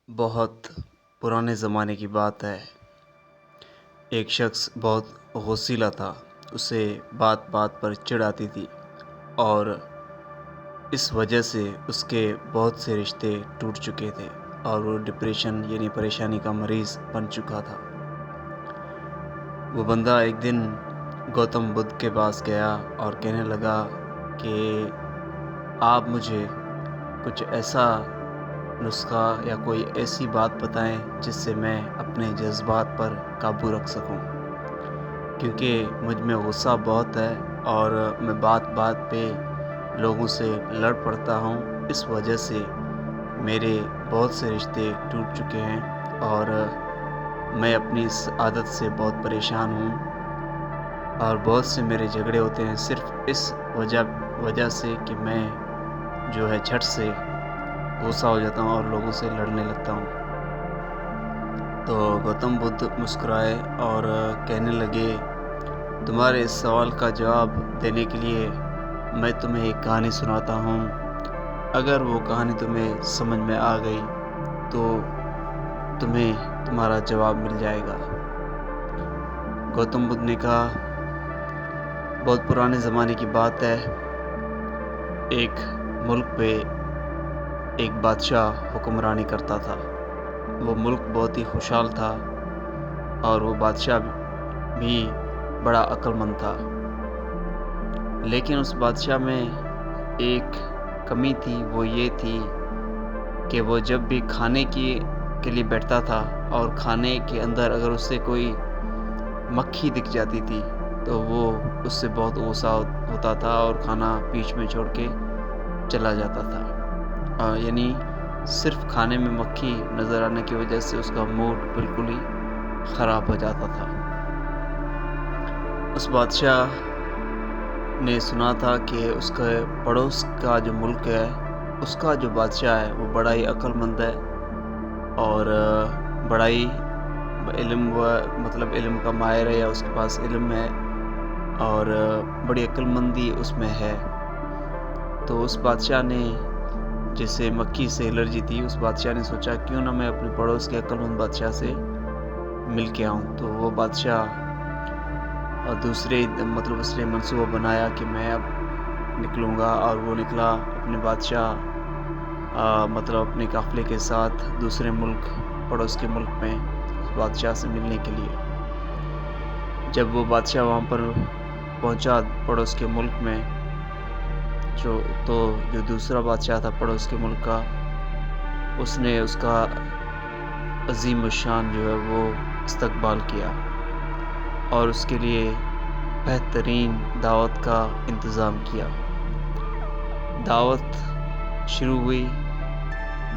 بہت پرانے زمانے کی بات ہے۔ ایک شخص بہت غصیلا تھا، اسے بات بات پر چڑ آتی تھی اور اس وجہ سے اس کے بہت سے رشتے ٹوٹ چکے تھے اور وہ ڈپریشن یعنی پریشانی کا مریض بن چکا تھا۔ وہ بندہ ایک دن گوتم بدھ کے پاس گیا اور کہنے لگا کہ آپ مجھے کچھ ایسا نسخہ یا کوئی ایسی بات بتائیں جس سے میں اپنے جذبات پر قابو رکھ سکوں، کیونکہ مجھ میں غصہ بہت ہے اور میں بات بات پہ لوگوں سے لڑ پڑتا ہوں۔ اس وجہ سے میرے بہت سے رشتے ٹوٹ چکے ہیں اور میں اپنی اس عادت سے بہت پریشان ہوں اور بہت سے میرے جھگڑے ہوتے ہیں صرف اس وجہ سے کہ میں جو ہے جھٹ سے غصہ ہو جاتا ہوں اور لوگوں سے لڑنے لگتا ہوں۔ تو گوتم بدھ مسکرائے اور کہنے لگے، تمہارے اس سوال کا جواب دینے کے لیے میں تمہیں ایک کہانی سناتا ہوں۔ اگر وہ کہانی تمہیں سمجھ میں آ گئی تو تمہیں تمہارا جواب مل جائے گا۔ گوتم بدھ نے کہا، بہت پرانے زمانے کی بات ہے، ایک ملک پہ ایک بادشاہ حکمرانی کرتا تھا۔ وہ ملک بہت ہی خوشحال تھا اور وہ بادشاہ بھی بڑا عقل مند تھا، لیکن اس بادشاہ میں ایک کمی تھی، وہ یہ تھی کہ وہ جب بھی کھانے کے لیے بیٹھتا تھا اور کھانے کے اندر اگر اس سے کوئی مکھی دکھ جاتی تھی تو وہ اس سے بہت غصہ ہوتا تھا اور کھانا بیچ میں چھوڑ کے چلا جاتا تھا۔ یعنی صرف کھانے میں مکھی نظر آنے کی وجہ سے اس کا موڈ بالکل ہی خراب ہو جاتا تھا۔ اس بادشاہ نے سنا تھا کہ اس کے پڑوس کا جو ملک ہے اس کا جو بادشاہ ہے وہ بڑا ہی عقل مند ہے اور بڑا ہی علم کا ماہر ہے، یا اس کے پاس علم ہے اور بڑی عقل مندی اس میں ہے۔ تو اس بادشاہ نے، جسے مکھی سے الرجی تھی، اس بادشاہ نے سوچا کیوں نہ میں اپنے پڑوس کے عقل مند بادشاہ سے مل کے آؤں۔ تو وہ بادشاہ اس نے منصوبہ بنایا کہ میں اب نکلوں گا، اور وہ نکلا اپنے اپنے قافلے کے ساتھ دوسرے ملک، پڑوس کے ملک میں اس بادشاہ سے ملنے کے لیے۔ جب وہ بادشاہ وہاں پر پہنچا پڑوس کے ملک میں، جو دوسرا بادشاہ تھا پڑوس کے ملک کا، اس نے اس کا عظیم الشان جو ہے وہ استقبال کیا اور اس کے لیے بہترین دعوت کا انتظام کیا۔ دعوت شروع ہوئی،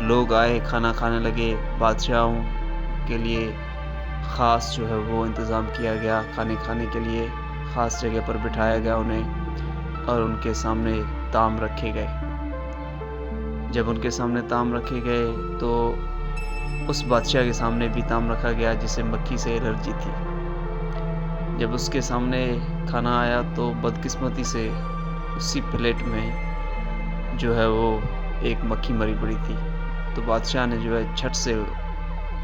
لوگ آئے، کھانا کھانے لگے، بادشاہوں کے لیے خاص جو ہے وہ انتظام کیا گیا، کھانے کے لیے خاص جگہ پر بٹھایا گیا انہیں اور ان کے سامنے طعام رکھے گئے۔ جب ان کے سامنے طعام رکھے گئے تو اس بادشاہ کے سامنے بھی طعام رکھا گیا جسے مکھی سے الرجی تھی۔ جب اس کے سامنے کھانا آیا تو بدقسمتی سے اسی پلیٹ میں جو ہے وہ ایک مکھی مری پڑی تھی۔ تو بادشاہ نے جو ہے جھٹ سے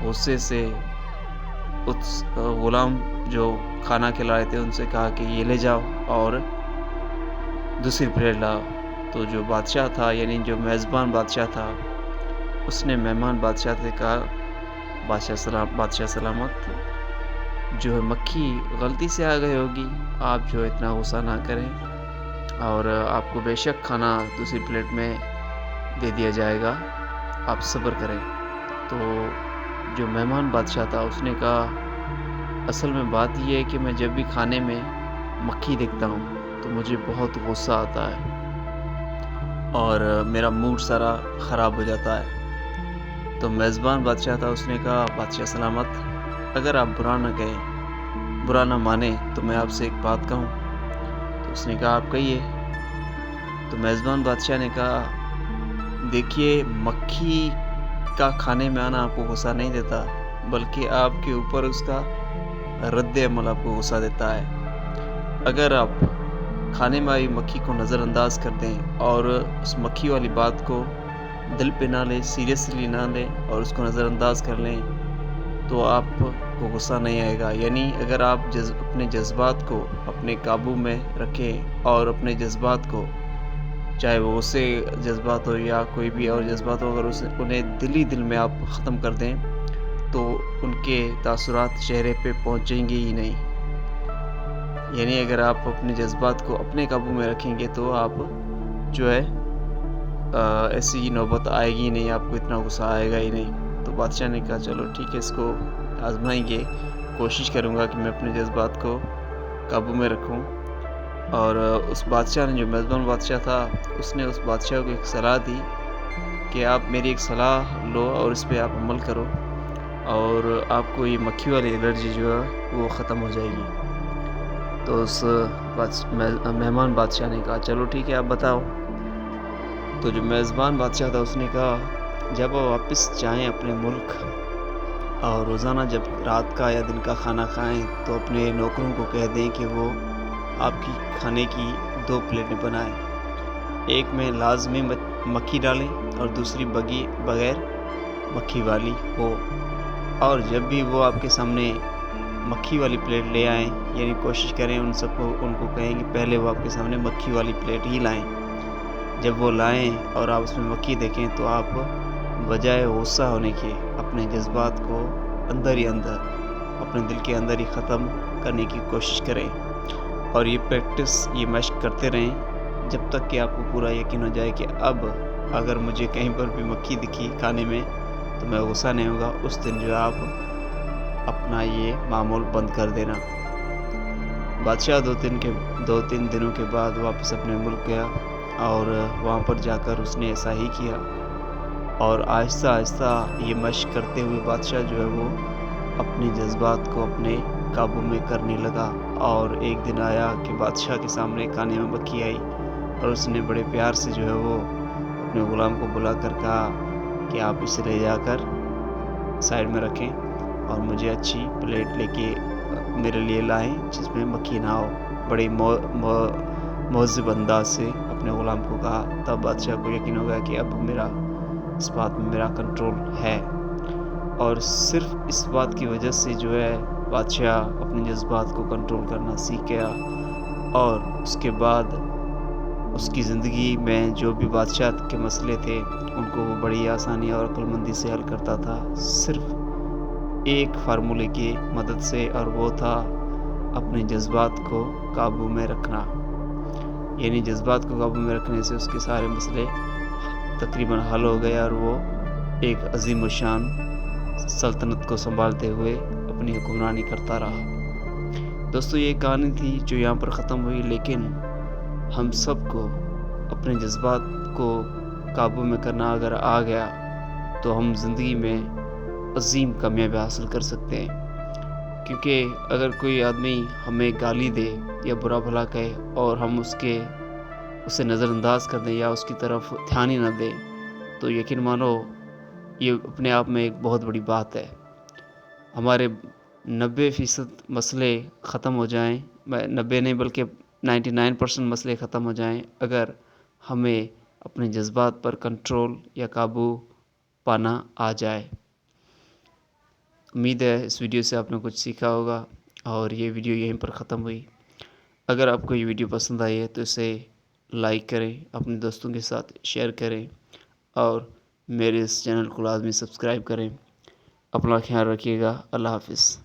غصے سے اس غلام جو کھانا کھلا رہے تھے ان سے کہا کہ یہ لے جاؤ اور دوسری پلیٹ لاؤ۔ تو جو بادشاہ تھا، یعنی جو میزبان بادشاہ تھا، اس نے مہمان بادشاہ سے کہا، بادشاہ سلامت، جو ہے مکھی غلطی سے آ گئی ہوگی، آپ جو اتنا غصہ نہ کریں اور آپ کو بے شک کھانا دوسری پلیٹ میں دے دیا جائے گا، آپ صبر کریں۔ تو جو مہمان بادشاہ تھا اس نے کہا، اصل میں بات یہ ہے کہ میں جب بھی کھانے میں مکھی دیکھتا ہوں تو مجھے بہت غصہ آتا ہے اور میرا موڈ سارا خراب ہو جاتا ہے۔ تو میزبان بادشاہ تھا، اس نے کہا، بادشاہ سلامت، اگر آپ برا نہ مانیں تو میں آپ سے ایک بات کہوں۔ تو اس نے کہا، آپ کہیے۔ تو میزبان بادشاہ نے کہا، دیکھیے، مکھی کا کھانے میں آنا آپ کو غصہ نہیں دیتا، بلکہ آپ کے اوپر اس کا رد عمل آپ کو غصہ دیتا ہے۔ اگر آپ کھانے میں آئی مکھی کو نظر انداز کر دیں اور اس مکھی والی بات کو دل پہ نہ لیں، سیریسلی نہ لیں اور اس کو نظر انداز کر لیں تو آپ کو غصہ نہیں آئے گا. یعنی اگر آپ اپنے جذبات کو اپنے قابو میں رکھیں اور اپنے جذبات کو، چاہے وہ غصے جذبات ہو یا کوئی بھی اور جذبات ہو، اگر انہیں دل میں آپ ختم کر دیں تو ان کے تاثرات چہرے پہ پہنچیں گے ہی نہیں. یعنی اگر آپ اپنے جذبات کو اپنے قابو میں رکھیں گے تو آپ جو ہے ایسی نوبت آئے گی نہیں، آپ کو اتنا غصہ آئے گا ہی نہیں. تو بادشاہ نے کہا چلو ٹھیک ہے، اس کو آزمائیں گے، کوشش کروں گا کہ میں اپنے جذبات کو قابو میں رکھوں. اور اس بادشاہ نے، جو میزبان بادشاہ تھا، اس نے اس بادشاہ کو ایک صلاح دی کہ آپ میری ایک صلاح لو اور اس پہ آپ عمل کرو اور آپ کو یہ مکھی والی الرجی جو ہے وہ ختم ہو جائے گی. تو اس مہمان بادشاہ نے کہا چلو ٹھیک ہے، آپ بتاؤ. تو جو میزبان بادشاہ تھا اس نے کہا جب آپ واپس جائیں اپنے ملک اور روزانہ جب رات کا یا دن کا کھانا کھائیں تو اپنے نوکروں کو کہہ دیں کہ وہ آپ کی کھانے کی 2 پلیٹیں بنائیں، ایک میں لازمی مکھی ڈالیں اور دوسری بغیر مکھی والی ہو. اور جب بھی وہ آپ کے سامنے مکھی والی پلیٹ لے آئیں، یعنی کوشش کریں ان کو کہیں کہ پہلے وہ آپ کے سامنے مکھی والی پلیٹ ہی لائیں. جب وہ لائیں اور آپ اس میں مکھی دیکھیں تو آپ بجائے غصہ ہونے کے اپنے جذبات کو اندر ہی اندر اپنے دل کے اندر ہی ختم کرنے کی کوشش کریں اور یہ پریکٹس، یہ مشق کرتے رہیں جب تک کہ آپ کو پورا یقین ہو جائے کہ اب اگر مجھے کہیں پر بھی مکھی دکھی کھانے میں تو میں غصہ نہیں ہوگا. اس دن جو آپ اپنا یہ معمول بند کر دینا. بادشاہ 2-3 دنوں کے بعد واپس اپنے ملک گیا اور وہاں پر جا کر اس نے ایسا ہی کیا اور آہستہ آہستہ یہ مشق کرتے ہوئے بادشاہ جو ہے وہ اپنے جذبات کو اپنے قابو میں کرنے لگا. اور ایک دن آیا کہ بادشاہ کے سامنے کھانے میں مکھی آئی اور اس نے بڑے پیار سے جو ہے وہ اپنے غلام کو بلا کر کہا کہ آپ اسے لے جا کر سائڈ میں رکھیں اور مجھے اچھی پلیٹ لے کے میرے لیے لائیں جس میں مکھی نہ ہو. بڑی مہذب انداز سے اپنے غلام کو کہا. تب بادشاہ کو یقین ہو گیا کہ اب اس بات میں میرا کنٹرول ہے. اور صرف اس بات کی وجہ سے جو ہے بادشاہ اپنے جذبات کو کنٹرول کرنا سیکھ گیا اور اس کے بعد اس کی زندگی میں جو بھی بادشاہ کے مسئلے تھے ان کو وہ بڑی آسانی اور عقل مندی سے حل کرتا تھا، صرف ایک فارمولے کی مدد سے، اور وہ تھا اپنے جذبات کو قابو میں رکھنا. یعنی جذبات کو قابو میں رکھنے سے اس کے سارے مسئلے تقریباً حل ہو گئے اور وہ ایک عظیم الشان سلطنت کو سنبھالتے ہوئے اپنی حکمرانی کرتا رہا. دوستو یہ کہانی تھی جو یہاں پر ختم ہوئی، لیکن ہم سب کو اپنے جذبات کو قابو میں کرنا اگر آ گیا تو ہم زندگی میں عظیم کامیابی حاصل کر سکتے ہیں. کیونکہ اگر کوئی آدمی ہمیں گالی دے یا برا بھلا کہے اور ہم اسے نظر انداز کر دیں یا اس کی طرف دھیان ہی نہ دیں تو یقین مانو یہ اپنے آپ میں ایک بہت بڑی بات ہے. ہمارے 90% مسئلے ختم ہو جائیں، 90 نہیں بلکہ 99% مسئلے ختم ہو جائیں اگر ہمیں اپنے جذبات پر کنٹرول یا قابو پانا آ جائے. امید ہے اس ویڈیو سے آپ نے کچھ سیکھا ہوگا اور یہ ویڈیو یہیں پر ختم ہوئی. اگر آپ کو یہ ویڈیو پسند آئی ہے تو اسے لائک کریں، اپنے دوستوں کے ساتھ شیئر کریں اور میرے اس چینل کو لازمی سبسکرائب کریں. اپنا خیال رکھیے گا. اللہ حافظ.